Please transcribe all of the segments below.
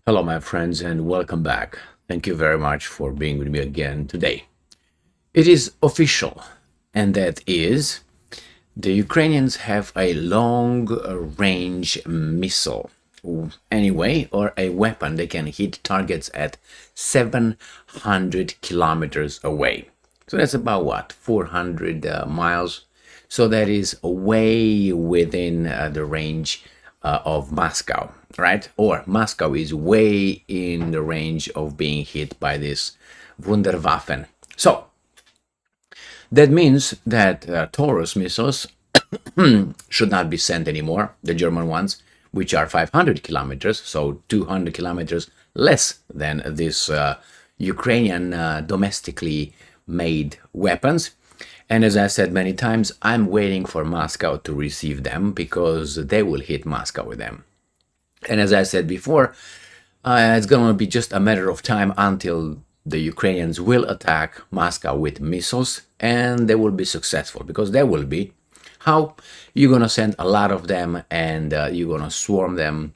Hello, my friends, and welcome back. Thank you very much for being with me again today. It is official, and that is the Ukrainians have a long range missile, anyway, or a weapon that can hit targets at 700 kilometers away. So that's about what, 400 miles? So that is way within the range of Moscow, right? Or Moscow is way in the range of being hit by this Wunderwaffen. So that means that Taurus missiles should not be sent anymore, the German ones, which are 500 kilometers, so 200 kilometers less than this Ukrainian domestically made weapons. And as I said many times, I'm waiting for Moscow to receive them because they will hit Moscow with them. And as I said before, it's going to be just a matter of time until the Ukrainians will attack Moscow with missiles, and they will be successful because they will be. How? You're going to send a lot of them, and you're going to swarm them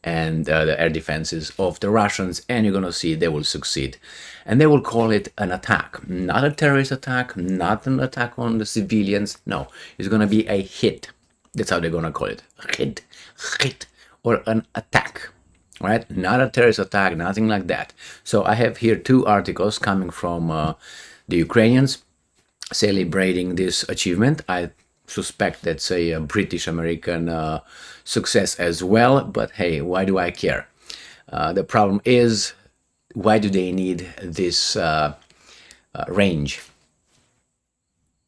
and the air defenses of the Russians, and you're going to see they will succeed. And they will call it an attack, not a terrorist attack, not an attack on the civilians. No, it's going to be a hit. That's how they're going to call it. Hit, or an attack, right? Not a terrorist attack, nothing like that. So I have here two articles coming from the Ukrainians celebrating this achievement. I suspect that's a British-American success as well, but hey, why do I care? The problem is, why do they need this range?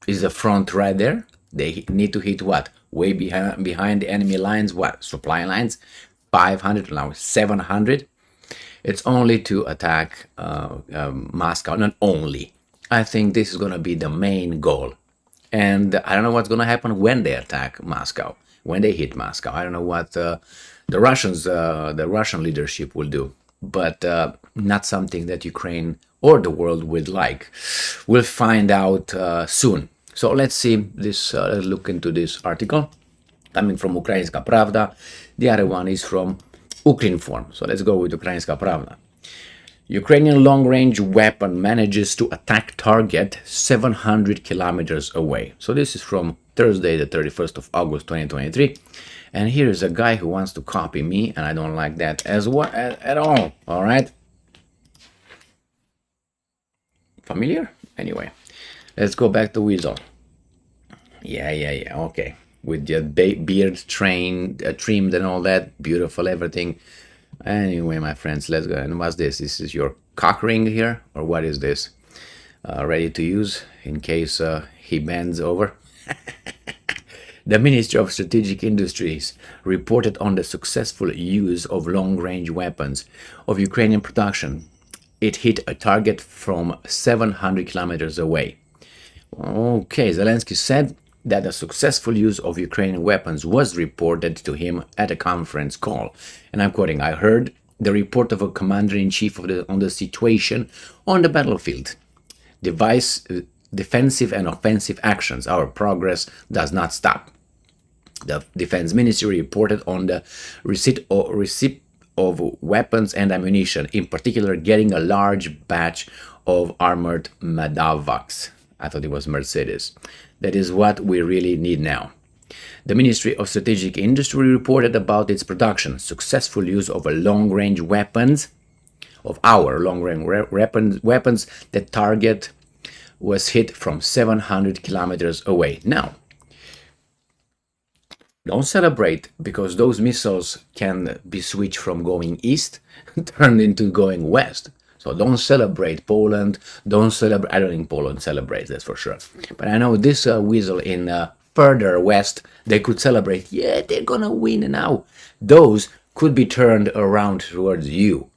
Is the front right there? They need to hit what? Way behind the enemy lines, what? Supply lines? 500, now 700. It's only to attack Moscow, not only. I think this is going to be the main goal. And I don't know what's going to happen when they attack Moscow, when they hit Moscow. I don't know what the Russian leadership will do, but not something that Ukraine or the world would like. We'll find out soon. So let's see this. Let's look into this article coming from Ukrainska Pravda. The other one is from Ukrinform. So let's go with Ukrainska Pravda. Ukrainian long-range weapon manages to attack target 700 kilometers away. So this is from Thursday, the 31st of August, 2023. And here is a guy who wants to copy me, and I don't like that as well at all. All right. Familiar? Anyway, let's go back to Weasel. Yeah. Okay. With your beard trimmed and all that, beautiful everything. Anyway, my friends, let's go. And what's this? This is your cock ring here, or what is this? Ready to use in case he bends over. The Ministry of Strategic Industries reported on the successful use of long-range weapons of Ukrainian production. It hit a target from 700 kilometers away. Okay, Zelensky said that the successful use of Ukrainian weapons was reported to him at a conference call. And I'm quoting, "I heard the report of a commander-in-chief on the situation on the battlefield. Defensive and offensive actions. Our progress does not stop." The Defense Ministry reported on the receipt of weapons and ammunition, in particular getting a large batch of armored Madavaks. I thought it was Mercedes. That is what we really need now. The Ministry of Strategic Industry reported about its production, successful use of long-range weapons, of our long-range weapons. The target was hit from 700 kilometers away. Now, don't celebrate, because those missiles can be switched from going east turned into going west. So don't celebrate Poland. Don't celebrate. I don't think Poland celebrates, that's for sure. But I know this weasel in further west, they could celebrate. Yeah, they're gonna win now. Those could be turned around towards you.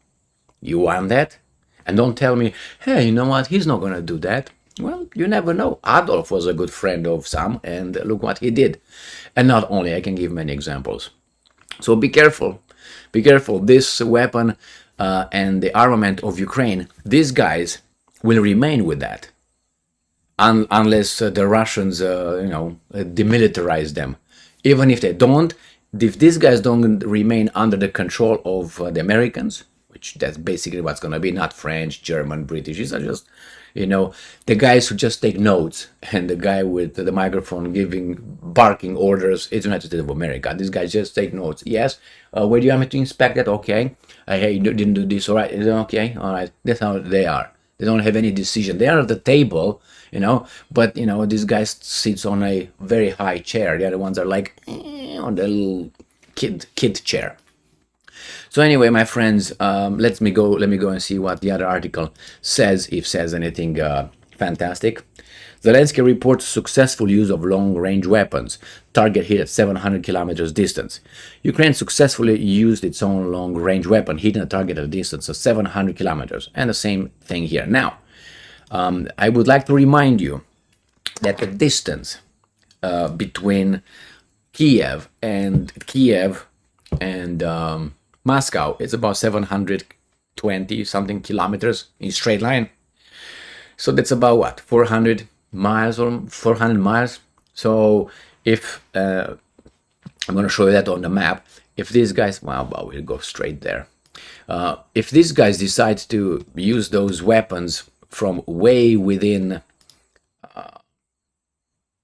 You want that? And don't tell me, hey, you know what? He's not gonna do that. Well, you never know. Adolf was a good friend of some, and look what he did. And not only, I can give many examples. So be careful. Be careful. This weapon and the armament of Ukraine, these guys will remain with that unless the Russians, demilitarize them. Even if they don't, if these guys don't remain under the control of the Americans, language. That's basically what's going to be, not French, German, British. These are just, the guys who just take notes, and the guy with the microphone barking orders. It's United States of America. These guys just take notes. Yes, where do you want me to inspect that? Okay. Hey, you didn't do this. All right. Okay. All right. That's how they are. They don't have any decision. They are at the table, but this guy sits on a very high chair. The other ones are like on the little kid chair. So anyway, my friends, let me go and see what the other article says, if says anything fantastic. Zelensky reports successful use of long-range weapons. Target hit at 700 kilometers distance. Ukraine successfully used its own long-range weapon, hitting a target at a distance of 700 kilometers. And the same thing here. Now, I would like to remind you that the distance between Kiev and Moscow is about 720 something kilometers in straight line. So that's about what, 400 miles or 400 miles. So if I'm going to show you that on the map, if these guys, well, we'll go straight there. If these guys decide to use those weapons from way within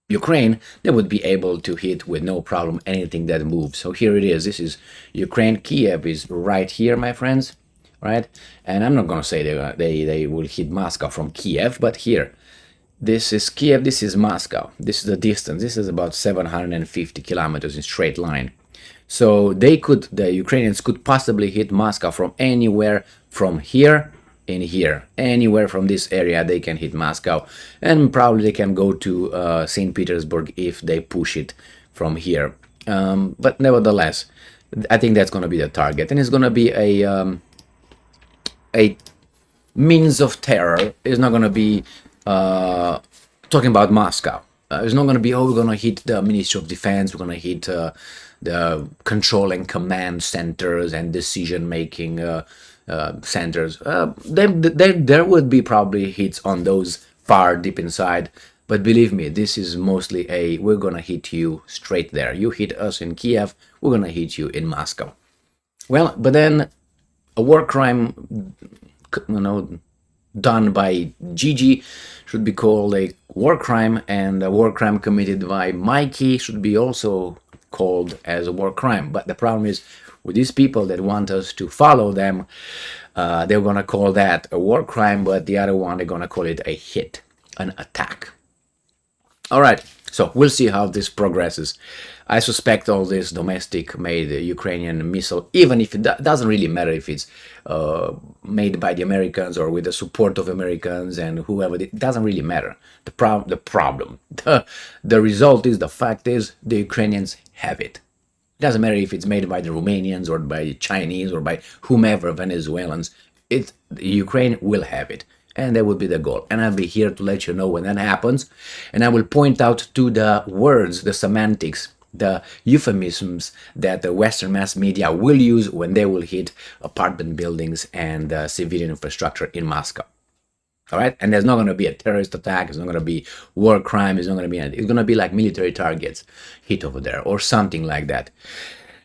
Ukraine, they would be able to hit with no problem anything that moves. So here it is. This is Ukraine. Kiev is right here, my friends, right? And I'm not going to say they will hit Moscow from Kiev, but here, this is Kiev, this is Moscow. This is the distance. This is about 750 kilometers in straight line. So the Ukrainians could possibly hit Moscow from anywhere from here in here. Anywhere from this area they can hit Moscow, and probably they can go to St. Petersburg if they push it from here. But nevertheless, I think that's going to be the target, and it's going to be a means of terror. It's not going to be talking about Moscow. It's not going to be, we're going to hit the Ministry of Defense, we're going to hit the control and command centers and decision-making centers. There would be probably hits on those far deep inside, but believe me, this is mostly we're going to hit you straight there. You hit us in Kiev, we're going to hit you in Moscow. Well, but then a war crime, done by Gigi should be called a war crime, and a war crime committed by Mikey should be also called as a war crime. But the problem is, with these people that want us to follow them, they're going to call that a war crime, but the other one, they're going to call it a hit, an attack. All right, so we'll see how this progresses. I suspect all this domestic-made Ukrainian missile, even if it doesn't really matter if it's made by the Americans or with the support of Americans and whoever, it doesn't really matter. The result is, the fact is, the Ukrainians have it. It doesn't matter if it's made by the Romanians or by Chinese or by whomever, Venezuelans. Ukraine will have it. And that would be the goal. And I'll be here to let you know when that happens. And I will point out to the words, the semantics, the euphemisms that the Western mass media will use when they will hit apartment buildings and civilian infrastructure in Moscow. All right? And there's not going to be a terrorist attack. It's not going to be war crime. It's not going to be anything. It's going to be like military targets hit over there or something like that.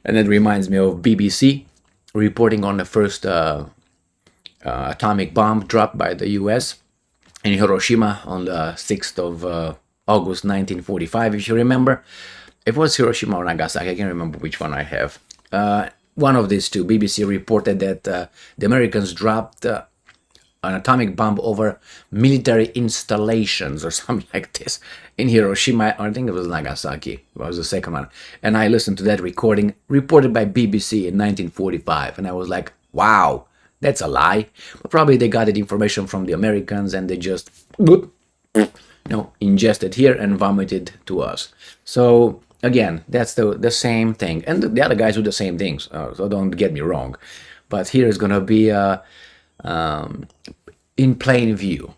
And that reminds me of BBC reporting on the first atomic bomb dropped by the US in Hiroshima on the 6th of August 1945, if you remember. It was Hiroshima or Nagasaki, I can't remember which one I have. One of these two. BBC reported that the Americans dropped an atomic bomb over military installations or something like this in Hiroshima. I think it was Nagasaki. It was the second one. And I listened to that recording reported by BBC in 1945. And I was like, wow. That's a lie, but probably they got that information from the Americans and they just, ingested here and vomited to us. So again, that's the same thing, and the other guys do the same things. So don't get me wrong, but here is gonna be in plain view.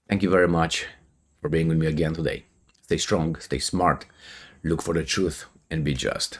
Thank you very much for being with me again today. Stay strong, stay smart, look for the truth, and be just.